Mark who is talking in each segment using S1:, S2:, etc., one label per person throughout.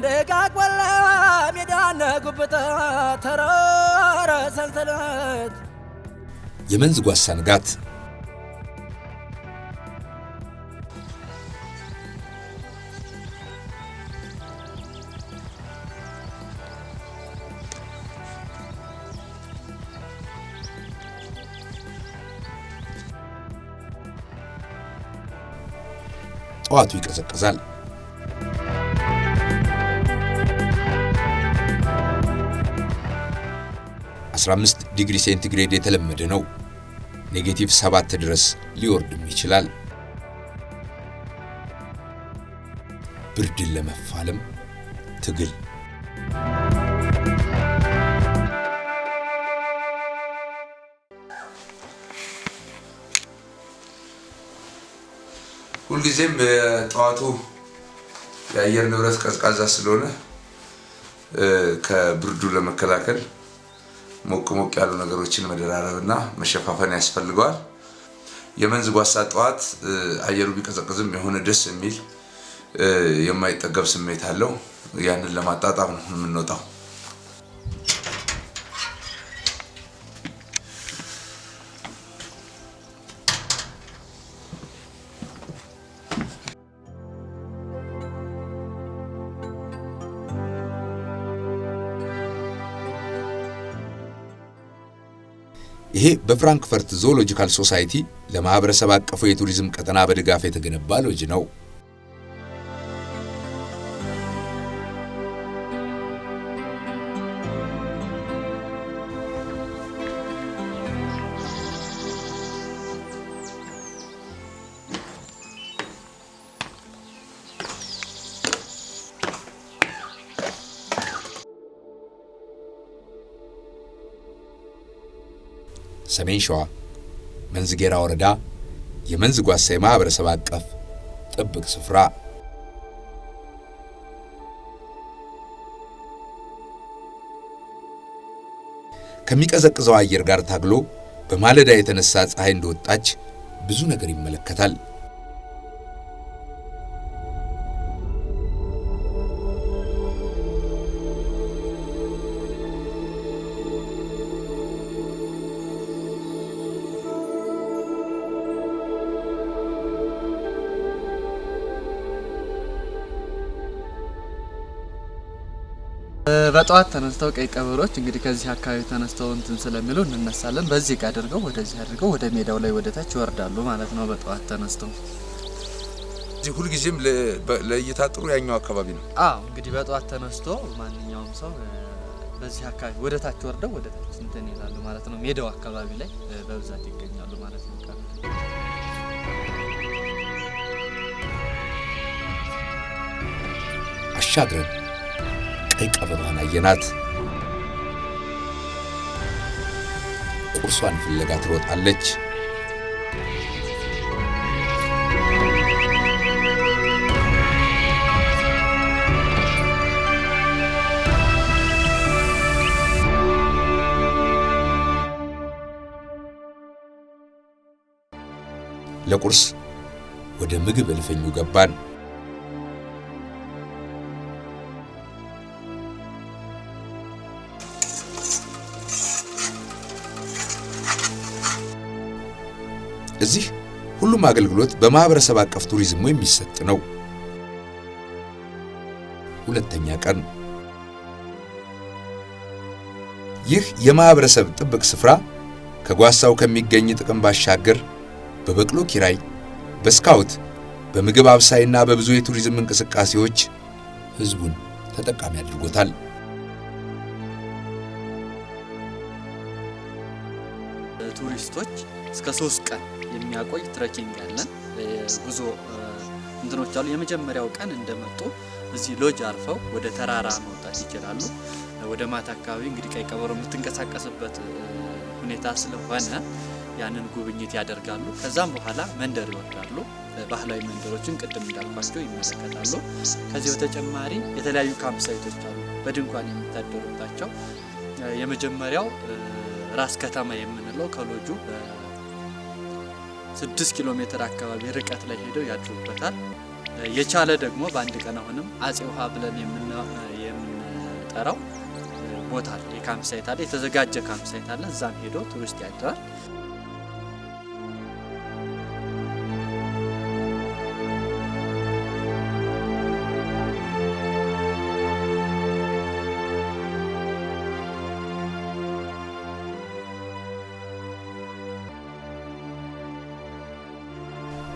S1: እንደቃቅ ወላ ሜዳና ጉብታ ተራራ ሰንሰለት
S2: የመንዝ ጓሳ ንጋት ጠዋቱ ይቀዘቅዛል። 15 ዲግሪ ሴንቲግሬድ የተለመደ ነው። -7 ድረስ ሊወርድም ይችላል። ብርድን ለመፋለም ትግል
S3: ሁልጊዜም ጠዋቱ የአየር ንብረት ቀዝቃዛ ስለሆነ ከብርዱ ለመከላከል ሞቅ ያሉ ነገሮችን መደራረብና መሸፋፈን ያስፈልጋል። የመንዝ ጓሳ ጠዋት አየሩ ቢቀዘቅዝም የሆነ ደስ የሚል የማይጠገብ ስሜት አለው። ያንን ለማጣጣም ነው የምንወጣው።
S2: ይሄ በፍራንክፈርት ዞሎጂካል ሶሳይቲ ለማህበረሰብ አቀፉ የቱሪዝም ቀጠና በድጋፍ የተገነባ ሎጅ ነው። ሰሜን ሸዋ መንዝጌራ ወረዳ የመንዝ ጓሳ የማህበረሰብ አቀፍ ጥብቅ ስፍራ ከሚቀዘቅዘው አየር ጋር ታግሎ በማለዳ የተነሳ ፀሐይ እንደወጣች ብዙ ነገር ይመለከታል።
S4: በጠዋት ተነስተው ቀይ ቀበሮች እንግዲህ ከዚህ አካባቢ ተነስተው እንትን ስለሚሉ እንነሳለን። በዚህ ጋር አድርገው ወደዚህ አድርገው ወደ ሜዳው ላይ ወደ ታች ይወርዳሉ ማለት ነው። በጠዋት ተነስተው
S3: እዚህ ሁሉ ጊዜም ለእይታ ጥሩ ያኛው አካባቢ ነው።
S4: እንግዲህ በጠዋት ተነስቶ ማንኛውም ሰው በዚህ አካባቢ ወደ ታች ወርደው ወደ ታች እንትን ይላሉ ማለት ነው። ሜዳው አካባቢ ላይ በብዛት ይገኛሉ ማለት ነው።
S2: አሻግረን ቀይ ቀበሮዋን አየናት። ቁርሷን ፍለጋ ትሮጣለች። ለቁርስ ወደ ምግብ እልፍኙ ገባን። እዚህ ሁሉም አገልግሎት በማህበረሰብ አቀፍ ቱሪዝሙ የሚሰጥ ነው። ሁለተኛ ቀን ይህ የማህበረሰብ ጥብቅ ስፍራ ከጓሳው ከሚገኝ ጥቅም ባሻገር በበቅሎ ኪራይ፣ በስካውት፣ በምግብ አብሳይና በብዙ የቱሪዝም እንቅስቃሴዎች ህዝቡን ተጠቃሚ አድርጎታል።
S4: ቱሪስቶች እስከ 3 ቀን የሚያቆይ ትሬኪንግ ያለን ጉዞ እንትኖች አሉ። የመጀመሪያው ቀን እንደመጡ እዚህ ሎጅ አርፈው ወደ ተራራ መውጣት ይችላሉ። ወደ ማታ አካባቢ እንግዲህ ቀይ ቀበሮ የምትንቀሳቀስበት ሁኔታ ስለሆነ ያንን ጉብኝት ያደርጋሉ። ከዛም በኋላ መንደር ይወርዳሉ። ባህላዊ መንደሮችን ቅድም እንዳልኳቸው ይመለከታሉ። ከዚህ በተጨማሪ የተለያዩ ካምፕ ሳይቶች አሉ በድንኳን የሚታደሩባቸው። የመጀመሪያው ራስ ከተማ የምንለው ከሎጁ 6 ኪሎ ሜትር አካባቢ ርቀት ላይ ሄደው ያድሩበታል። የቻለ ደግሞ በአንድ ቀን አሁንም አጼ ውሃ ብለን የምንጠራው ቦታ አለ። የካምፕ ሳይት አለ፣ የተዘጋጀ ካምፕ ሳይት አለ። እዛም ሄዶ ቱሪስት ያድራል።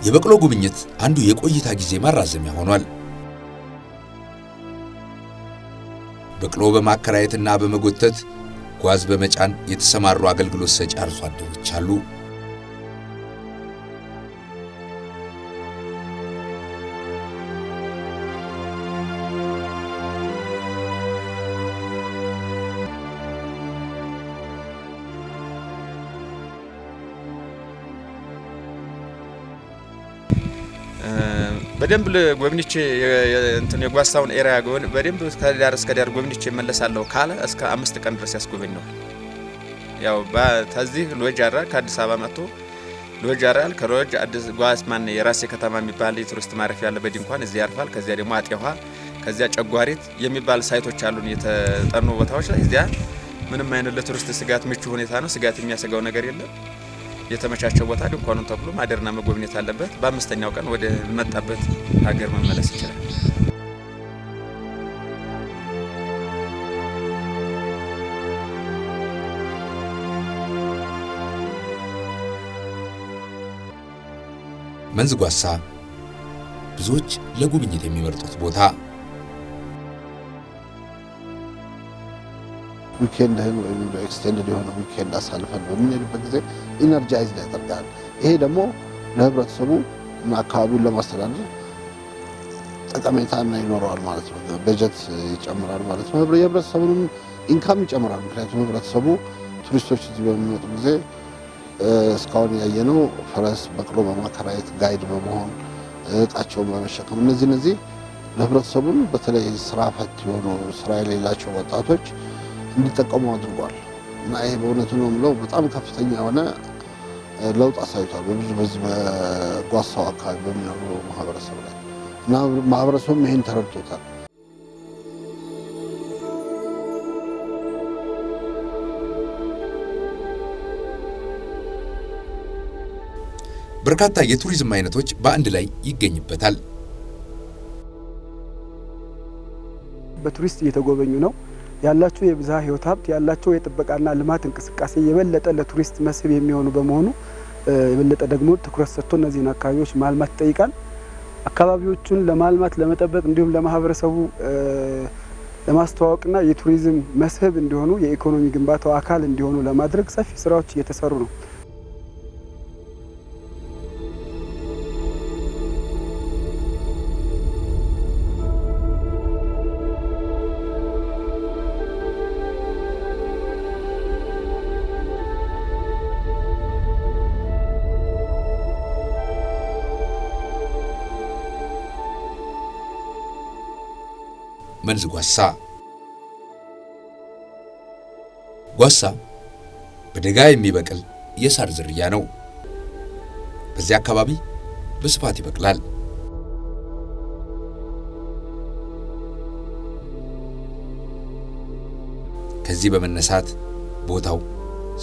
S2: የበቅሎ ጉብኝት አንዱ የቆይታ ጊዜ ማራዘሚያ ሆኗል። በቅሎ በማከራየትና በመጎተት ጓዝ በመጫን የተሰማሩ አገልግሎት ሰጪ አርሶ አደሮች አሉ።
S5: በደንብ ለጎብኝቼ እንትን የጓሳውን ኤሪያ ጎን በደንብ ከዳር እስከ ዳር ጎብኝቼ መለሳለሁ ካለ እስከ 5 ቀን ድረስ ያስጎበኘው። ያው በዚህ ሎጅ አራ ከአዲስ አበባ መጥቶ ሎጅ አራል ከሎጅ አዲስ ጓስ ማን የራሴ ከተማ የሚባል የቱሪስት ማረፊያ ያለ በድንኳን እዚህ ያርፋል። ከዚያ ደግሞ አጤ ውሃ፣ ከዚያ ጨጓሪት የሚባል ሳይቶች አሉን የተጠኑ ቦታዎች ላይ እዚያ ምንም አይነት ለቱሪስት ስጋት ምቹ ሁኔታ ነው። ስጋት የሚያሰጋው ነገር የለም። የተመቻቸው ቦታ ድንኳኑን ተብሎ ማደርና መጎብኘት አለበት። በ5ኛው ቀን ወደ መጣበት ሀገር መመለስ ይችላል።
S2: መንዝ ጓሳ ብዙዎች ለጉብኝት የሚመርጡት ቦታ
S6: ዊኬንድ ወይም ኤክስቴንድድ የሆነ ዊኬንድ አሳልፈን በምንሄድበት ጊዜ ኢነርጃይዝ ያደርጋል። ይሄ ደግሞ ለህብረተሰቡ እና አካባቢውን ለማስተዳደር ጠቀሜታ ይኖረዋል ማለት ነው። በጀት ይጨምራል ማለት ነው። የህብረተሰቡንም ኢንካም ይጨምራል። ምክንያቱም ህብረተሰቡ ቱሪስቶች እዚህ በሚመጡ ጊዜ እስካሁን ያየነው ፈረስ በቅሎ በማከራየት ጋይድ በመሆን እቃቸውን በመሸከም እነዚህ ለህብረተሰቡን በተለይ ስራ ፈት የሆኑ ስራ የሌላቸው ወጣቶች እንዲጠቀሙ አድርጓል እና ይሄ በእውነቱ ነው የምለው በጣም ከፍተኛ የሆነ ለውጥ አሳይቷል በዚህ በጓሳው አካባቢ በሚኖሩ ማህበረሰብ ላይ እና ማህበረሰቡም ይሄን ተረድቶታል።
S2: በርካታ የቱሪዝም አይነቶች በአንድ ላይ ይገኝበታል።
S7: በቱሪስት እየተጎበኙ ነው ያላቸው የብዝሃ ህይወት ሀብት ያላቸው የጥበቃና ልማት እንቅስቃሴ የበለጠ ለቱሪስት መስህብ የሚሆኑ በመሆኑ የበለጠ ደግሞ ትኩረት ሰጥቶ እነዚህን አካባቢዎች ማልማት ይጠይቃል። አካባቢዎቹን ለማልማት ለመጠበቅ እንዲሁም ለማህበረሰቡ ለማስተዋወቅና የቱሪዝም መስህብ እንዲሆኑ የኢኮኖሚ ግንባታው አካል እንዲሆኑ ለማድረግ ሰፊ ስራዎች እየተሰሩ ነው።
S2: መንዝ ጓሳ በደጋ የሚበቅል የሳር ዝርያ ነው። በዚህ አካባቢ በስፋት ይበቅላል። ከዚህ በመነሳት ቦታው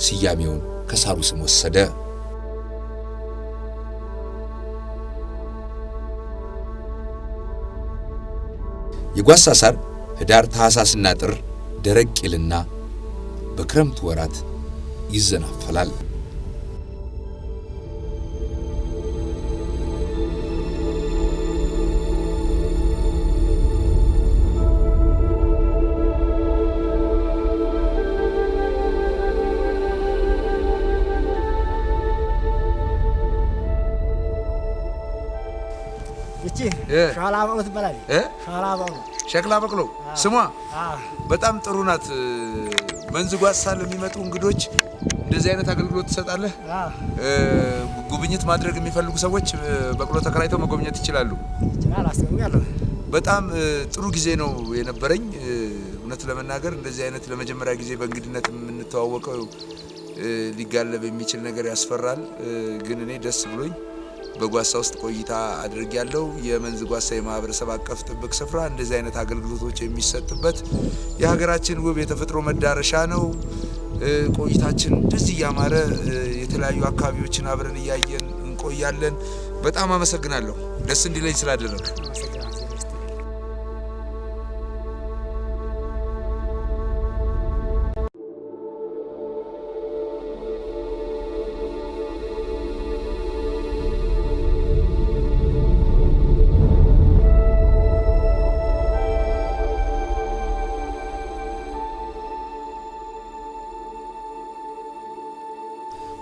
S2: ስያሜውን ከሳሩ ስም ወሰደ። የጓሳ ሳር ህዳር ታህሳስና ጥር ደረቅ ይልና በክረምት ወራት ይዘናፈላል።
S1: ሻላ በቅሎ ትባላለች። ሻላ በቅሎ
S3: ሸክላ በቅሎ ስሟ በጣም ጥሩ ናት። መንዝ ጓሳ ለሚመጡ እንግዶች እንደዚህ አይነት አገልግሎት ትሰጣለህ? ጉብኝት ማድረግ የሚፈልጉ ሰዎች በቅሎ ተከራይተው መጎብኘት ይችላሉ?
S1: አስገኛለሁ።
S3: በጣም ጥሩ ጊዜ ነው የነበረኝ። እውነት ለመናገር እንደዚህ አይነት ለመጀመሪያ ጊዜ በእንግድነት የምንተዋወቀው ሊጋለብ የሚችል ነገር ያስፈራል። ግን እኔ ደስ ብሎኝ በጓሳ ውስጥ ቆይታ አድርጌያለሁ። የመንዝ ጓሳ የማህበረሰብ አቀፍ ጥብቅ ስፍራ እንደዚህ አይነት አገልግሎቶች የሚሰጥበት የሀገራችን ውብ የተፈጥሮ መዳረሻ ነው። ቆይታችን እንደዚህ ያማረ የተለያዩ አካባቢዎችን አብረን እያየን እንቆያለን። በጣም አመሰግናለሁ ደስ እንዲለኝ ስላደረግ።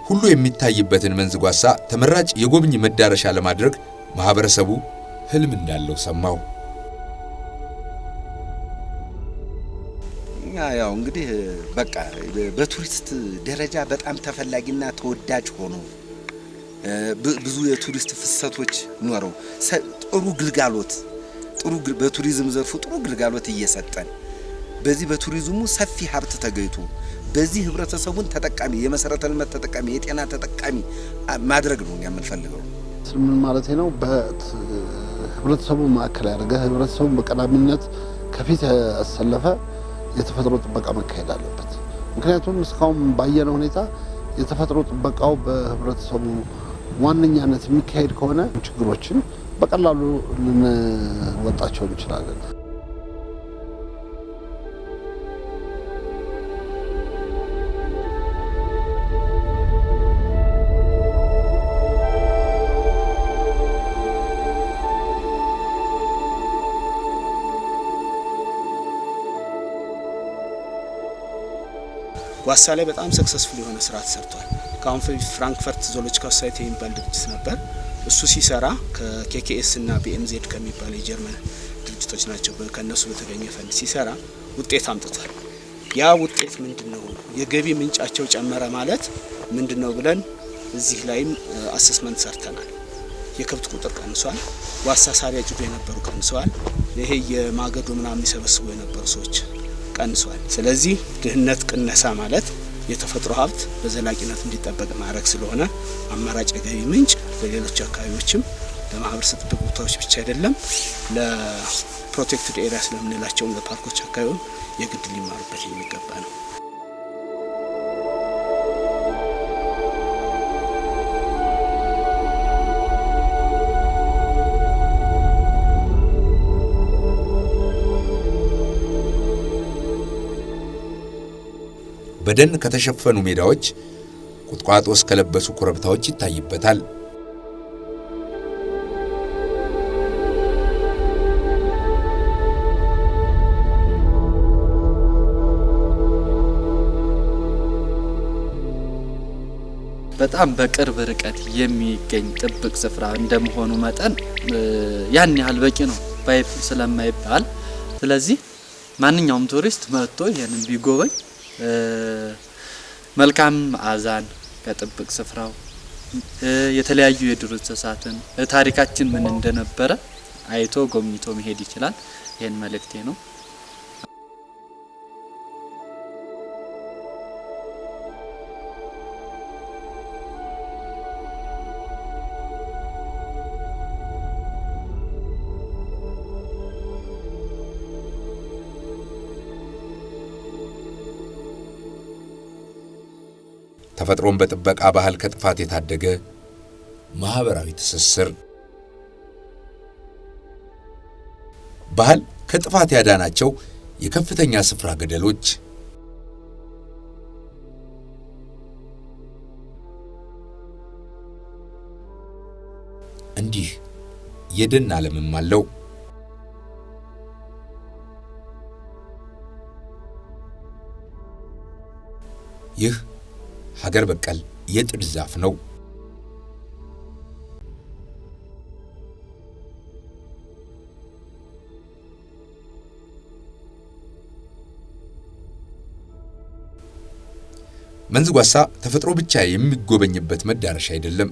S2: ሁሉ የሚታይበትን መንዝ ጓሳ ተመራጭ የጎብኝ መዳረሻ ለማድረግ ማህበረሰቡ ህልም እንዳለው ሰማው።
S8: ያው እንግዲህ በቃ በቱሪስት ደረጃ በጣም ተፈላጊና ተወዳጅ ሆኖ ብዙ የቱሪስት ፍሰቶች ኖረው ጥሩ ግልጋሎት በቱሪዝም ዘርፉ ጥሩ ግልጋሎት እየሰጠን በዚህ በቱሪዝሙ ሰፊ ሀብት ተገይቶ በዚህ ህብረተሰቡን ተጠቃሚ የመሰረተ ልማት ተጠቃሚ የጤና ተጠቃሚ ማድረግ ነው የምንፈልገው።
S6: ምን ማለት ነው? በህብረተሰቡ ማዕከል ያደረገ ህብረተሰቡን በቀዳሚነት ከፊት ያሰለፈ የተፈጥሮ ጥበቃ መካሄድ አለበት። ምክንያቱም እስካሁን ባየነው ሁኔታ የተፈጥሮ ጥበቃው በህብረተሰቡ ዋነኛነት የሚካሄድ ከሆነ ችግሮችን በቀላሉ ልንወጣቸው እንችላለን።
S9: ጓሳ ላይ በጣም ሰክሰስፉል የሆነ ስራ ተሰርቷል። ካሁን ፍራንክፈርት ዞሎጂካል ሶሳይቲ የሚባል ድርጅት ነበር። እሱ ሲሰራ ከኬኬኤስ እና ቢኤምዜድ ከሚባል የጀርመን ድርጅቶች ናቸው። ከነሱ በተገኘ ፈንድ ሲሰራ ውጤት አምጥቷል። ያ ውጤት ምንድነው? የገቢ ምንጫቸው ጨመረ ማለት ምንድነው ብለን እዚህ ላይም አሰስመንት ሰርተናል። የከብት ቁጥር ቀንሷል። ጓሳ ሳር ያጭዱ የነበሩ ቀንሰዋል። ይሄ የማገዶ ምናምን የሚሰበስቡ የነበሩ ሰዎች ቀንሷል። ስለዚህ ድህነት ቅነሳ ማለት የተፈጥሮ ሀብት በዘላቂነት እንዲጠበቅ ማድረግ ስለሆነ አማራጭ የገቢ ምንጭ ለሌሎች አካባቢዎችም ለማህበረሰብ ጥበቃ ቦታዎች ብቻ አይደለም ለፕሮቴክትድ ኤሪያ ስለምንላቸው ለፓርኮች አካባቢው የግድ ሊማሩበት የሚገባ ነው።
S2: በደን ከተሸፈኑ ሜዳዎች ቁጥቋጦ እስከለበሱ ኮረብታዎች ይታይበታል።
S4: በጣም በቅርብ ርቀት የሚገኝ ጥብቅ ስፍራ እንደመሆኑ መጠን ያን ያህል በቂ ነው ስለማይባል፣ ስለዚህ ማንኛውም ቱሪስት መጥቶ ይሄንን ቢጎበኝ መልካም አዛን ከጥብቅ ስፍራው የተለያዩ የዱር እንስሳትን ታሪካችን ምን እንደነበረ አይቶ ጎብኝቶ መሄድ ይችላል። ይሄን መልእክቴ ነው።
S2: ተፈጥሮን በጥበቃ ባህል ከጥፋት የታደገ ማህበራዊ ትስስር፣ ባህል ከጥፋት ያዳናቸው የከፍተኛ ስፍራ ገደሎች፣ እንዲህ የደን ዓለምም አለው። ይህ ሀገር በቀል የጥድ ዛፍ ነው። መንዝ ጓሳ ተፈጥሮ ብቻ የሚጎበኝበት መዳረሻ አይደለም።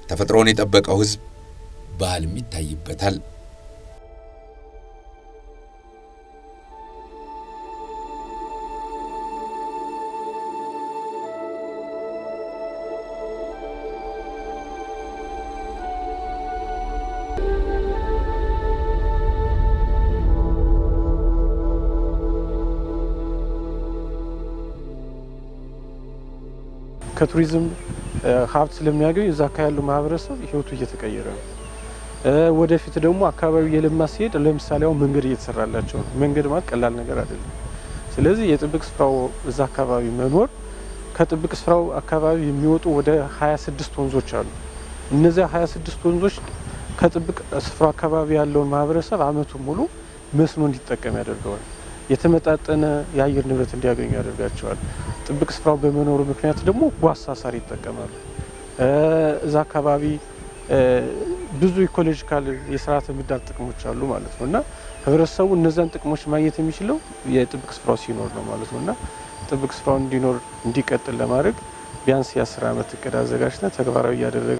S2: ተፈጥሮን የጠበቀው ሕዝብ ባህልም ይታይበታል።
S10: ከቱሪዝም ሀብት ስለሚያገኙ እዛ አካባቢ ያለው ማህበረሰብ ህይወቱ እየተቀየረ ነው። ወደፊት ደግሞ አካባቢው የለማ ሲሄድ ለምሳሌ አሁን መንገድ እየተሰራላቸው ነው። መንገድ ማለት ቀላል ነገር አይደለም። ስለዚህ የጥብቅ ስፍራው እዛ አካባቢ መኖር ከጥብቅ ስፍራው አካባቢ የሚወጡ ወደ 26 ወንዞች አሉ። እነዚያ 26 ወንዞች ከጥብቅ ስፍራው አካባቢ ያለውን ማህበረሰብ አመቱን ሙሉ መስኖ እንዲጠቀም ያደርገዋል። የተመጣጠነ የአየር ንብረት እንዲያገኙ ያደርጋቸዋል። ጥብቅ ስፍራው በመኖሩ ምክንያት ደግሞ ጓሳ ሳር ይጠቀማሉ። እዛ አካባቢ ብዙ ኢኮሎጂካል የስርዓተ ምህዳር ጥቅሞች አሉ ማለት ነው እና ህብረተሰቡ እነዛን ጥቅሞች ማግኘት የሚችለው የጥብቅ ስፍራው ሲኖር ነው ማለት ነው እና ጥብቅ ስፍራው እንዲኖር እንዲቀጥል ለማድረግ ቢያንስ የ10 ዓመት እቅድ አዘጋጅተን ተግባራዊ እያደረገ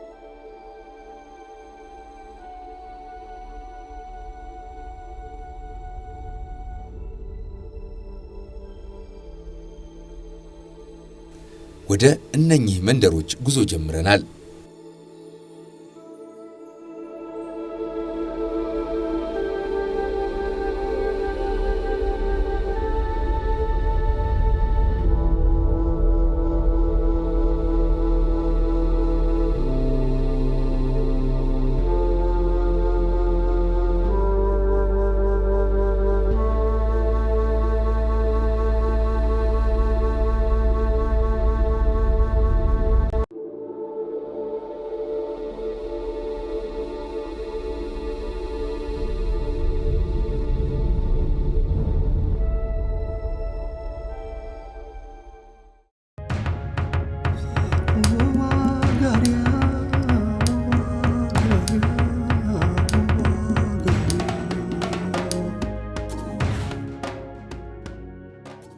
S2: ወደ እነኚህ መንደሮች ጉዞ ጀምረናል።